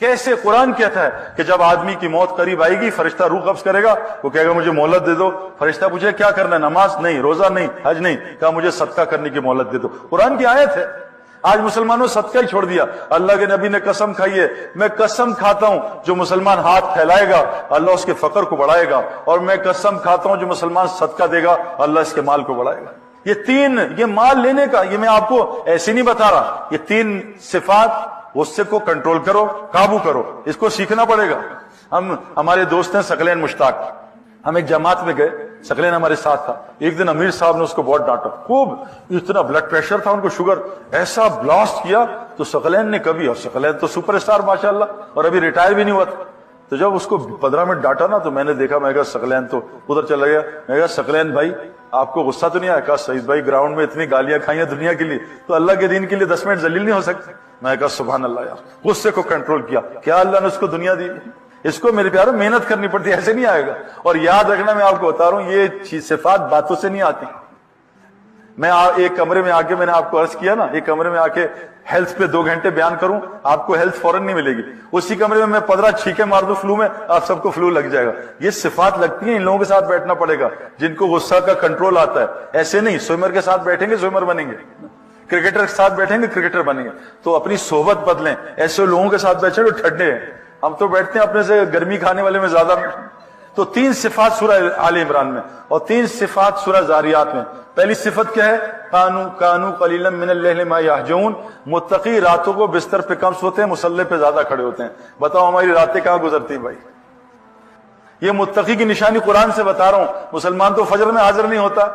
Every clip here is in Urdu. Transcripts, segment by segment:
کیسے قرآن کہتا ہے کہ جب آدمی کی موت قریب آئے گی فرشتہ روح قبض کرے گا, وہ کہے گا مجھے مہلت دے دو. فرشتہ پوچھے کیا کرنا ہے؟ نماز نہیں, روزہ نہیں, حج نہیں. کہا مجھے صدقہ کرنے کی مہلت دے دو. قرآن کی آیت ہے. آج مسلمانوں صدقہ ہی چھوڑ دیا. اللہ کے نبی نے قسم کھائی ہے, میں قسم کھاتا ہوں جو مسلمان ہاتھ پھیلائے گا اللہ اس کے فقر کو بڑھائے گا, اور میں قسم کھاتا ہوں جو مسلمان صدقہ دے گا اللہ اس کے مال کو بڑھائے گا. یہ تین, یہ مال لینے کا, یہ میں آپ کو ایسے نہیں بتا رہا, یہ تین صفات غصے کو کنٹرول کرو, قابو کرو, اس کو سیکھنا پڑے گا. ہمارے دوست ہیں ثقلین مشتاق, ہم ایک جماعت میں گئے, ثقلین ہمارے ساتھ تھا. ایک دن امیر صاحب نے اس کو بہت ڈانٹا, خوب, اتنا بلڈ پریشر تھا ان کو, شوگر ایسا بلاسٹ کیا. تو ثقلین نے کبھی, اور ثقلین تو سپر اسٹار ماشاءاللہ, اور ابھی ریٹائر بھی نہیں ہوا تھا. تو جب اس کو 15 منٹ ڈانٹا نا, تو میں نے دیکھا, میں کہا ثقلین تو ادھر چلا گیا. میں کہا ثقلین بھائی آپ کو غصہ تو نہیں آیا؟ کہا سعید بھائی گراؤنڈ میں اتنی گالیاں کھائیں دنیا کے لیے, تو اللہ کے دین کے لیے 10 منٹ ذلیل نہیں ہو سکتے. میں کہا سبحان اللہ یار, غصے کو کنٹرول کیا. کیا اللہ نے اس کو دنیا دی؟ اس کو میرے پیاروں محنت کرنی پڑتی ہے, ایسے نہیں آئے گا. اور یاد رکھنا, میں آپ کو بتا رہا ہوں, یہ صفات باتوں سے نہیں آتی. میں ایک کمرے میں آ کے, میں نے آپ کو عرض کیا نا, ایک کمرے میں آ کے ہیلتھ پہ 2 گھنٹے بیان کروں, آپ کو ہیلتھ فوراً نہیں ملے گی. اسی کمرے میں 15 چھینکے مار دوں فلو میں, آپ سب کو فلو لگ جائے گا. یہ صفات لگتی ہیں, ان لوگوں کے ساتھ بیٹھنا پڑے گا جن کو غصہ کا کنٹرول آتا ہے. ایسے نہیں, سوئمر کے ساتھ بیٹھیں گے سوئمر بنیں گے, کرکٹر کے ساتھ بیٹھیں گے کرکٹر بنیں گے. تو اپنی صحبت بدلیں, ایسے لوگوں کے ساتھ بیٹھیں جو ٹھنڈے ہیں. ہم تو بیٹھتے ہیں اپنے سے گرمی کھانے والے میں زیادہ. تو 3 صفات سورہ آل عمران میں, اور 3 صفات سورہ زاریات میں. پہلی صفت کیا ہے؟ کانو قلیلا من اللیل ما یہجعون. متقی راتوں کو بستر پہ کم سوتے ہیں, مصلی پہ زیادہ کھڑے ہوتے ہیں. بتاؤ ہماری راتیں کہاں گزرتی ہیں بھائی؟ یہ متقی کی نشانی قرآن سے بتا رہا ہوں. مسلمان تو فجر میں حاضر نہیں ہوتا,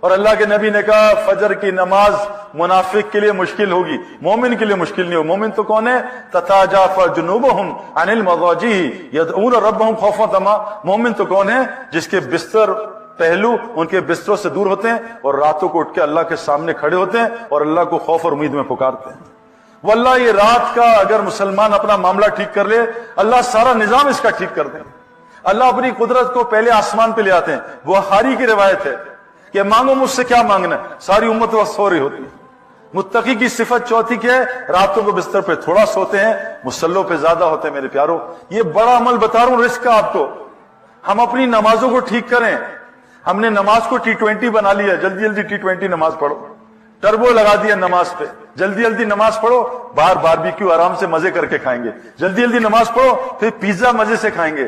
اور اللہ کے نبی نے کہا فجر کی نماز منافق کے لیے مشکل ہوگی, مومن کے لیے مشکل نہیں ہو. مومن تو کون ہے؟ تتاجافى جنوبهم عن المضاجع يدعون ربهم خوفا وطمعا. مومن تو کون ہے؟ جس کے بستر پہلو ان کے بستروں سے دور ہوتے ہیں, اور راتوں کو اٹھ کے اللہ کے سامنے کھڑے ہوتے ہیں, اور اللہ کو خوف اور امید میں پکارتے ہیں. واللہ یہ رات کا اگر مسلمان اپنا معاملہ ٹھیک کر لے, اللہ سارا نظام اس کا ٹھیک کر دے. اللہ اپنی قدرت کو پہلے آسمان پہ لے آتے ہیں. بخاری کی روایت ہے کہ مانگو مجھ سے کیا مانگنا ہے, ساری امت وقت سو رہی ہوتی ہے. متقی کی صفت چوتھی کیا ہے؟ راتوں کو بستر پہ تھوڑا سوتے ہیں, مصلوں پہ زیادہ ہوتے ہیں. میرے پیاروں, یہ بڑا عمل بتا رہا ہوں رزق کا آپ کو. ہم اپنی نمازوں کو ٹھیک کریں. ہم نے نماز کو T20 بنا لیا, جلدی جلدی T20 نماز پڑھو, ٹربو لگا دیا نماز پہ, جلدی جلدی نماز پڑھو, باہر باربیکیو آرام سے مزے کر کے کھائیں گے. جلدی جلدی نماز پڑھو, پھر پیزا مزے سے کھائیں گے.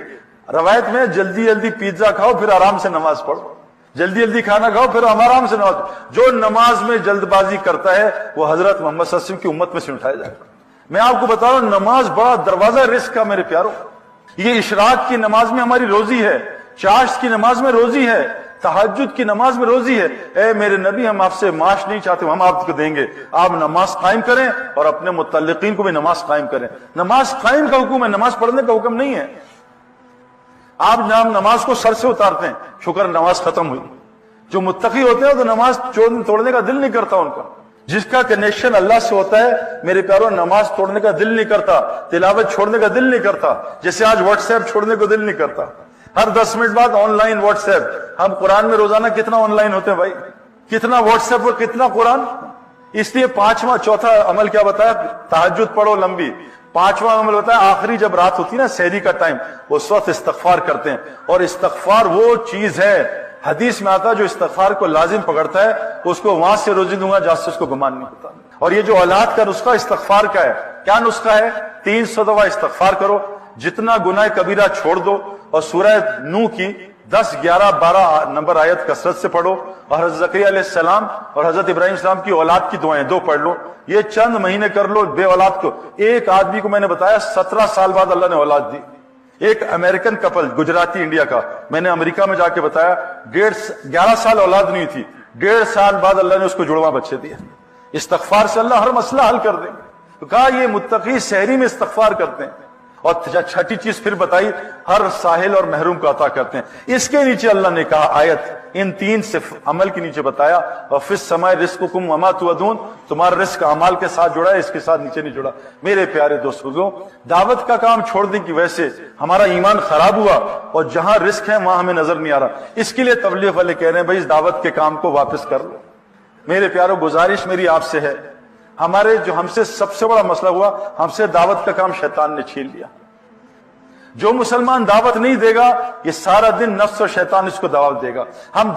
روایت میں جلدی جلدی پیزا کھاؤ پھر آرام سے نماز پڑھو, جلدی جلدی کھانا کھاؤ پھر آرام سے نماز. جو نماز میں جلد بازی کرتا ہے وہ حضرت محمد صلی اللہ علیہ وسلم کی امت میں سے اٹھایا جائے گا. میں آپ کو بتا رہا ہوں نماز بڑا دروازہ رزق کا. میرے پیاروں, یہ اشراق کی نماز میں ہماری روزی ہے, چاشت کی نماز میں روزی ہے, تہجد کی نماز میں روزی ہے. اے میرے نبی, ہم آپ سے معاش نہیں چاہتے, ہم آپ کو دیں گے. آپ نماز قائم کریں اور اپنے متعلقین کو بھی نماز قائم کریں. نماز قائم کا حکم ہے, نماز پڑھنے کا حکم نہیں ہے. آپ نماز کو سر سے اتارتے ہیں, شکر نماز ختم ہوئی. جو متقی ہوتے ہیں تو نماز توڑنے کا دل نہیں کرتا ان کا. جس کا کنیکشن اللہ سے ہوتا ہے میرے پیاروں, نماز توڑنے کا دل نہیں کرتا, تلاوت چھوڑنے کا دل نہیں کرتا. جیسے آج واٹس ایپ چھوڑنے کو دل نہیں کرتا. ہر 10 منٹ بعد آن لائن واٹس ایپ. ہم قرآن میں روزانہ کتنا آن لائن ہوتے ہیں بھائی, کتنا واٹس ایپ اور کتنا قرآن. اس لیے چوتھا عمل کیا بتایا؟ تہجد پڑھو لمبی. 5واں عمل ہوتا ہے آخری جب رات ہوتی ہے نا, سحری کا ٹائم, اس وقت استغفار کرتے ہیں. اور استغفار وہ چیز ہے, حدیث میں آتا ہے جو استغفار کو لازم پکڑتا ہے اس کو وہاں سے روزی دوں گا جہاں سے اس کو گمان نہیں ہوتا. اور یہ جو اولاد کا نسخہ استغفار کا ہے, کیا نسخہ ہے؟ 300 دفعہ استغفار کرو, جتنا گناہ کبیرہ چھوڑ دو, اور سورہ نوح کی 10, 11, 12 نمبر آیت کثرت سے پڑھو, اور حضرت زکریا علیہ السلام اور حضرت ابراہیم السلام کی اولاد کی دعائیں 2 پڑھ لو. یہ چند مہینے کر لو. بے اولاد کو, ایک آدمی کو میں نے بتایا 17 سال بعد اللہ نے اولاد دی. ایک امریکن کپل, گجراتی انڈیا کا, میں نے امریکہ میں جا کے بتایا 11 سال اولاد نہیں تھی, 1.5 سال بعد اللہ نے اس کو جڑواں بچے دیا. استغفار سے اللہ ہر مسئلہ حل کر دے. تو کہا یہ متقی سحری میں استغفار کرتے ہیں. اور چھٹی چیز پھر بتائی, ہر ساحل اور محروم کو عطا کرتے ہیں. اس کے نیچے اللہ نے کہا آیت, ان 3 عمل کے نیچے بتایا, وَفِي السَّمَاءِ رِزْقُكُمْ وَمَا تُوعَدُونَ. تمہارا رزق اعمال کے ساتھ جڑا ہے, اس کے ساتھ نیچے نہیں جڑا. میرے پیارے دوستوں, دعوت کا کام چھوڑنے کی وجہ سے ہمارا ایمان خراب ہوا, اور جہاں رزق ہے وہاں ہمیں نظر نہیں آ رہا. اس کے لیے تبلیغ والے کہہ رہے ہیں بھائی اس دعوت کے کام کو واپس کر لو. میرے پیاروں, گزارش میری آپ سے ہے, ہمارے جو ہم سے سب سے بڑا مسئلہ ہوا، ہم سے دعوت کا کام شیطان نے چھین لیا۔ جو مسلمان دعوت نہیں دے گا، یہ سارا دن نفس اور شیطان اس کو دعوت دے گا۔ ہم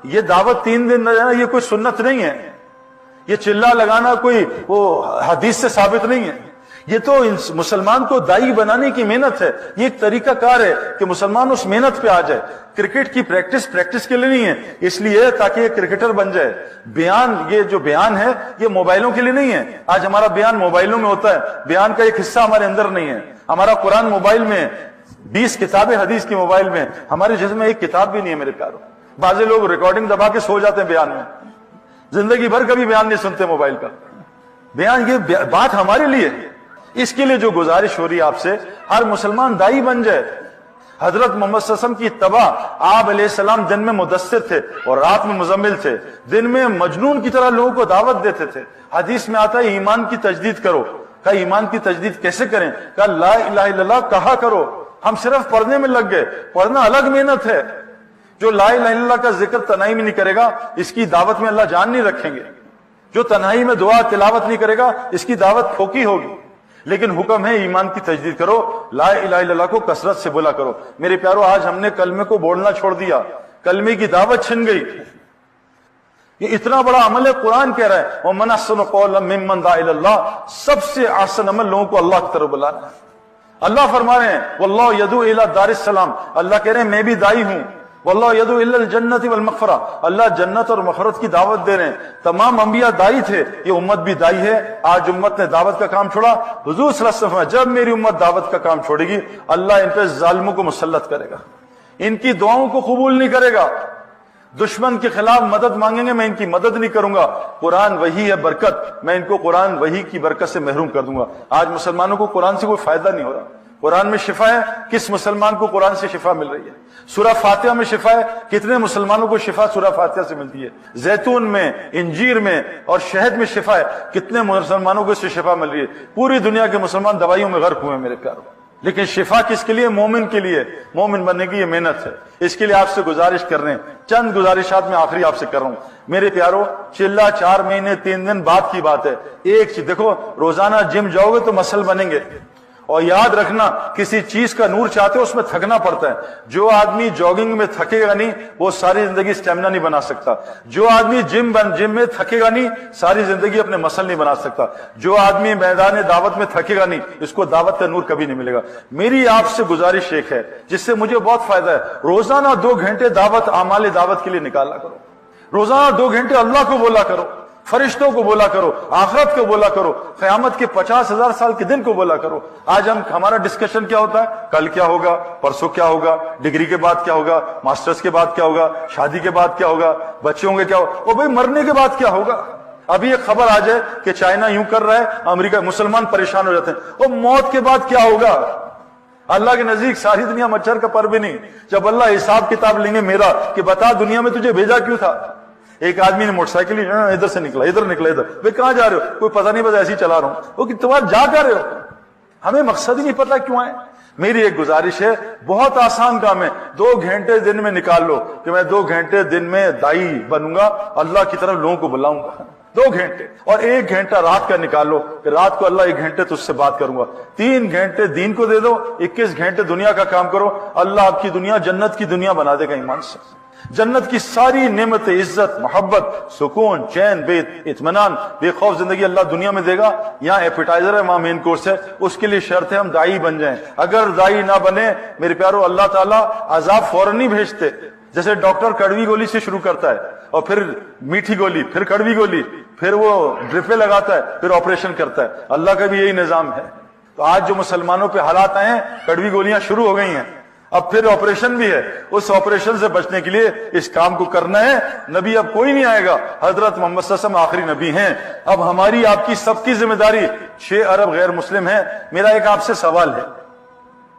یہ دعوت 3 دن نہ دینا، یہ کوئی سنت نہیں ہے، یہ چلا لگانا کوئی وہ حدیث سے ثابت نہیں ہے، یہ تو مسلمان کو دائی بنانے کی محنت ہے، یہ ایک طریقہ کار ہے کہ مسلمان اس محنت پہ آ جائے۔ کرکٹ کی پریکٹس کے لیے نہیں ہے، اس لیے تاکہ یہ کرکٹر بن جائے۔ یہ جو بیان ہے یہ موبائلوں کے لیے نہیں ہے۔ آج ہمارا بیان موبائلوں میں ہوتا ہے، بیان کا ایک حصہ ہمارے اندر نہیں ہے۔ ہمارا قرآن موبائل میں، 20 کتابیں حدیث کی موبائل میں، ہمارے جسم میں ایک کتاب بھی نہیں ہے میرے پیاروں۔ بعض لوگ ریکارڈنگ دبا کے سو جاتے ہیں بیان میں، زندگی بھر کبھی بیان نہیں سنتے موبائل کا۔ بیان یہ بات ہمارے لیے، اس کے لیے جو گزارش ہو رہی ہے آپ سے، ہر مسلمان دائی بن جائے۔ حضرت محمد صلی اللہ علیہ وسلم کی اتباع، آپ علیہ السلام دن میں مدثر تھے اور رات میں مزمل تھے، دن میں مجنون کی طرح لوگوں کو دعوت دیتے تھے۔ حدیث میں آتا ہے ایمان کی تجدید کرو۔ کہا ایمان کی تجدید کیسے کریں؟ کہا لا الہ الا اللہ کہا کرو۔ ہم صرف پڑھنے میں لگ گئے، پڑھنا الگ محنت ہے۔ جو لا الہ الا اللہ کا ذکر تنہائی میں نہیں کرے گا، اس کی دعوت میں اللہ جان نہیں رکھیں گے۔ جو تنہائی میں دعا تلاوت نہیں کرے گا، اس کی دعوت پھوکی ہوگی۔ لیکن حکم ہے ایمان کی تجدید کرو، لا الہ الا اللہ کو کثرت سے بولا کرو۔ میرے پیارو، آج ہم نے کلمے کو بولنا چھوڑ دیا، کلمے کی دعوت چھن گئی۔ یہ اتنا بڑا عمل ہے، قرآن کہہ رہا ہے وَمَنْ أَحْسَنُ قَوْلًا مِّمَّنْ دَعَا إِلَى اللَّهِ، سب سے احسن عمل لوگوں کو اللہ کی طرف بلانا ہے۔ اللہ فرما رہے ہیں وَاللَّهُ يَدْعُو إِلَى دَارِ السَّلَامِ، اللہ کہہ رہے ہیں میں بھی دائی ہوں۔ وَاللَّهُ يَدْعُو إِلَى الْجَنَّةِ وَالْمَغْفِرَةِ، اللہ جنت اور مغفرت کی دعوت دے رہے ہیں۔ تمام انبیاء دائی تھے، یہ امت بھی دائی ہے۔ آج امت نے دعوت کا کام چھوڑا۔ حضور صلی اللہ علیہ وسلم، جب میری امت دعوت کا کام چھوڑے گی، اللہ ان پہ ظالموں کو مسلط کرے گا، ان کی دعاؤں کو قبول نہیں کرے گا۔ دشمن کے خلاف مدد مانگیں گے، میں ان کی مدد نہیں کروں گا۔ قرآن وحی ہے برکت، میں ان کو قرآن وحی کی برکت سے محروم کر دوں گا۔ آج مسلمانوں کو قرآن سے کوئی فائدہ نہیں ہو رہا۔ قرآن میں شفا ہے، کس مسلمان کو قرآن سے شفا مل رہی ہے؟ سورہ فاتحہ میں شفا ہے، کتنے مسلمانوں کو شفا سورہ فاتحہ سے ملتی ہے؟ زیتون میں، انجیر میں اور شہد میں شفا ہے، کتنے مسلمانوں کو اس سے شفا مل رہی ہے؟ پوری دنیا کے مسلمان دوائیوں میں غرق ہوئے ہیں میرے پیاروں۔ لیکن شفا کس کے لیے؟ مومن کے لیے۔ مومن بننے کی یہ محنت ہے۔ اس کے لیے آپ سے گزارش کر رہے ہیں، چند گزارشات میں آخری آپ سے کر رہا ہوں میرے پیاروں۔ چلا 4 مہینے 3 دن بعد کی بات ہے۔ ایک چیز دیکھو، روزانہ جم جاؤ گے تو مسل بنیں گے، اور یاد رکھنا کسی چیز کا نور چاہتے ہو اس میں تھکنا پڑتا ہے۔ جو آدمی جاگنگ میں تھکے گا نہیں، وہ ساری زندگی سٹیمنا نہیں بنا سکتا۔ جو آدمی جم میں تھکے گا نہیں، ساری زندگی اپنے مسل نہیں بنا سکتا۔ جو آدمی میدان دعوت میں تھکے گا نہیں، اس کو دعوت کا نور کبھی نہیں ملے گا۔ میری آپ سے گزارش ایک ہے جس سے مجھے بہت فائدہ ہے، روزانہ 2 گھنٹے دعوت، اعمال دعوت کے لیے نکالا کرو۔ روزانہ 2 گھنٹے اللہ کو بولا کرو، فرشتوں کو بولا کرو، آخرت کو بولا کرو، قیامت کے 50,000 سال کے دن کو بولا کرو۔ آج ہمارا ڈسکشن کیا ہوتا ہے؟ کل کیا ہوگا، پرسوں کیا ہوگا، ڈگری کے بعد کیا ہوگا، ماسٹرز کے بعد کیا ہوگا، شادی کے بعد کیا ہوگا، بچے ہوں گے کیا ہوگا، اور بھائی مرنے کے بعد کیا ہوگا۔ ابھی ایک خبر آ جائے کہ چائنا یوں کر رہا ہے، امریکہ، مسلمان پریشان ہو جاتے ہیں، اور موت کے بعد کیا ہوگا؟ اللہ کے نزدیک ساری دنیا مچھر کا پر بھی نہیں۔ جب اللہ حساب کتاب لیں گے میرا کہ بتا دنیا میں تجھے بھیجا کیوں تھا؟ ایک آدمی نے موٹر سائیکل ادھر سے نکلا، ادھر نکلا، ادھر، بھائی کہاں جا رہے ہو؟ کوئی پتہ نہیں، بس ایسے ہی چلا رہا ہوں۔ وہ کہ تمہارا جا کر رہے ہو؟ ہمیں مقصد ہی نہیں پتا کیوں آئے۔ میری ایک گزارش ہے، بہت آسان کام ہے، 2 گھنٹے دن میں نکال لو کہ میں 2 گھنٹے دن میں دائی بنوں گا، اللہ کی طرف لوگوں کو بلاؤں گا۔ 2 گھنٹے، اور 1 گھنٹہ رات کا نکال لو کہ رات کو اللہ 1 گھنٹے تجھ سے بات کروں گا۔ 3 گھنٹے دین کو دے دو، 21 گھنٹے دنیا کا کام کرو، اللہ آپ کی دنیا جنت کی دنیا بنا دے گا ایمان سے۔ جنت کی ساری نعمت، عزت، محبت، سکون، چین، بے اطمینان، بے خوف زندگی اللہ دنیا میں دے گا۔ یہاں ایپیٹائزر ہے، وہاں مین کورس ہے۔ اس کے لیے شرط ہے ہم دائی بن جائیں۔ اگر دائی نہ بنے میرے پیارو، اللہ تعالیٰ عذاب فوراً نہیں بھیجتے۔ جیسے ڈاکٹر کڑوی گولی سے شروع کرتا ہے، اور پھر میٹھی گولی، پھر کڑوی گولی، پھر وہ ڈرپیں لگاتا ہے، پھر آپریشن کرتا ہے۔ اللہ کا بھی یہی نظام ہے۔ تو آج جو مسلمانوں پہ حالات آئے ہیں، کڑوی گولیاں شروع ہو گئی ہیں، اب پھر آپریشن بھی ہے۔ اس آپریشن سے بچنے کے لیے اس کام کو کرنا ہے۔ نبی اب کوئی نہیں آئے گا، حضرت محمد صلی اللہ علیہ وسلم آخری نبی ہیں۔ اب ہماری آپ کی سب کی ذمہ داری، 6 ارب غیر مسلم ہیں۔ میرا ایک آپ سے سوال ہے،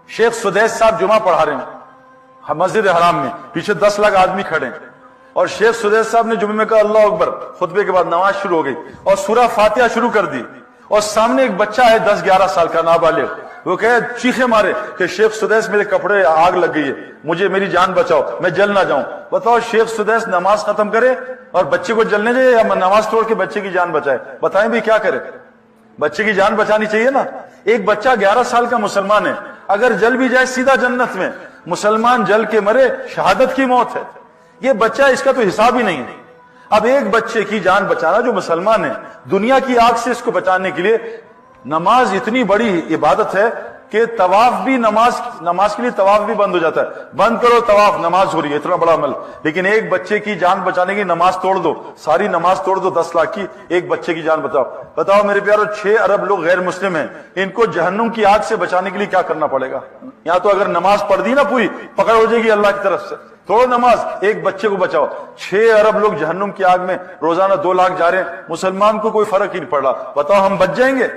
شیخ سدیس صاحب جمعہ پڑھا رہے ہیں مسجد حرام میں، پیچھے 10 لاکھ آدمی کھڑے ہیں، اور شیخ سدیس صاحب نے جمعے میں کہا اللہ اکبر، خطبے کے بعد نماز شروع ہو گئی اور سورہ فاتحہ شروع کر دی، اور سامنے ایک بچہ ہے 10-11 سال کا نابالغ، وہ کہے چیخے مارے کہ شیخ سدیس میرے کپڑے آگ لگ گئی ہے, مجھے میری جان بچاؤ, میں جل نہ جاؤں. بتاؤ شیخ سدیس نماز ختم کرے اور بچے کو جلنے دے یا نماز توڑ کے بچے کی جان بچائے؟ بتائیں بھی کیا کرے؟ بچے کی جان بچانی چاہیے نا. ایک بچہ 11 سال کا مسلمان ہے, اگر جل بھی جائے سیدھا جنت میں. مسلمان جل کے مرے شہادت کی موت ہے. یہ بچہ اس کا تو حساب ہی نہیں ہے. اب ایک بچے کی جان بچانا جو مسلمان ہے, دنیا کی آگ سے اس کو بچانے کے لیے نماز اتنی بڑی عبادت ہے کہ طواف بھی نماز کے لیے طواف بھی بند ہو جاتا ہے. بند کرو طواف, نماز ہو رہی ہے, اتنا بڑا عمل. لیکن ایک بچے کی جان بچانے کی نماز توڑ دو, ساری نماز توڑ دو 10 لاکھ کی, ایک بچے کی جان بچاؤ. بتاؤ میرے پیارو 6 ارب لوگ غیر مسلم ہیں, ان کو جہنم کی آگ سے بچانے کے لیے کیا کرنا پڑے گا؟ یہاں تو اگر نماز پڑھ دی نا پوری, پکڑ ہو جائے گی اللہ کی طرف سے. توڑو نماز, ایک بچے کو بچاؤ. 6 ارب لوگ جہنم کی آگ میں روزانہ 2 لاکھ جا رہے ہیں, مسلمان کو کوئی فرق ہی نہیں پڑ رہا. بتاؤ ہم بچ جائیں گے؟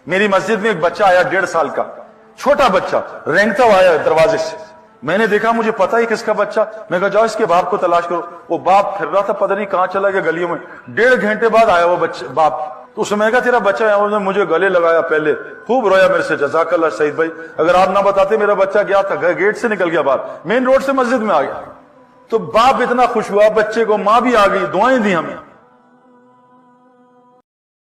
میری مسجد میں ایک بچہ آیا 1.5 سال کا, چھوٹا بچہ, رینگتا ہوا آیا دروازے سے. میں نے دیکھا, مجھے پتا ہی کس کا بچہ. میں کہا جاؤ اس کے باپ کو تلاش کرو. وہ باپ پھر رہا تھا, پتہ نہیں کہاں چلا گیا گلیوں میں. 1.5 گھنٹے بعد آیا وہ باپ. تو اس میں کہا تیرا بچہ ہے. انہوں نے مجھے گلے لگایا, پہلے خوب رویا میرے سے, جزاک اللہ سعید بھائی, اگر آپ نہ بتاتے میرا بچہ گیا تھا, گیٹ سے نکل گیا باہر, مین روڈ سے مسجد میں آ گیا. تو باپ اتنا خوش ہوا بچے کو, ماں بھی آ گئی, دعائیں دی ہمیں.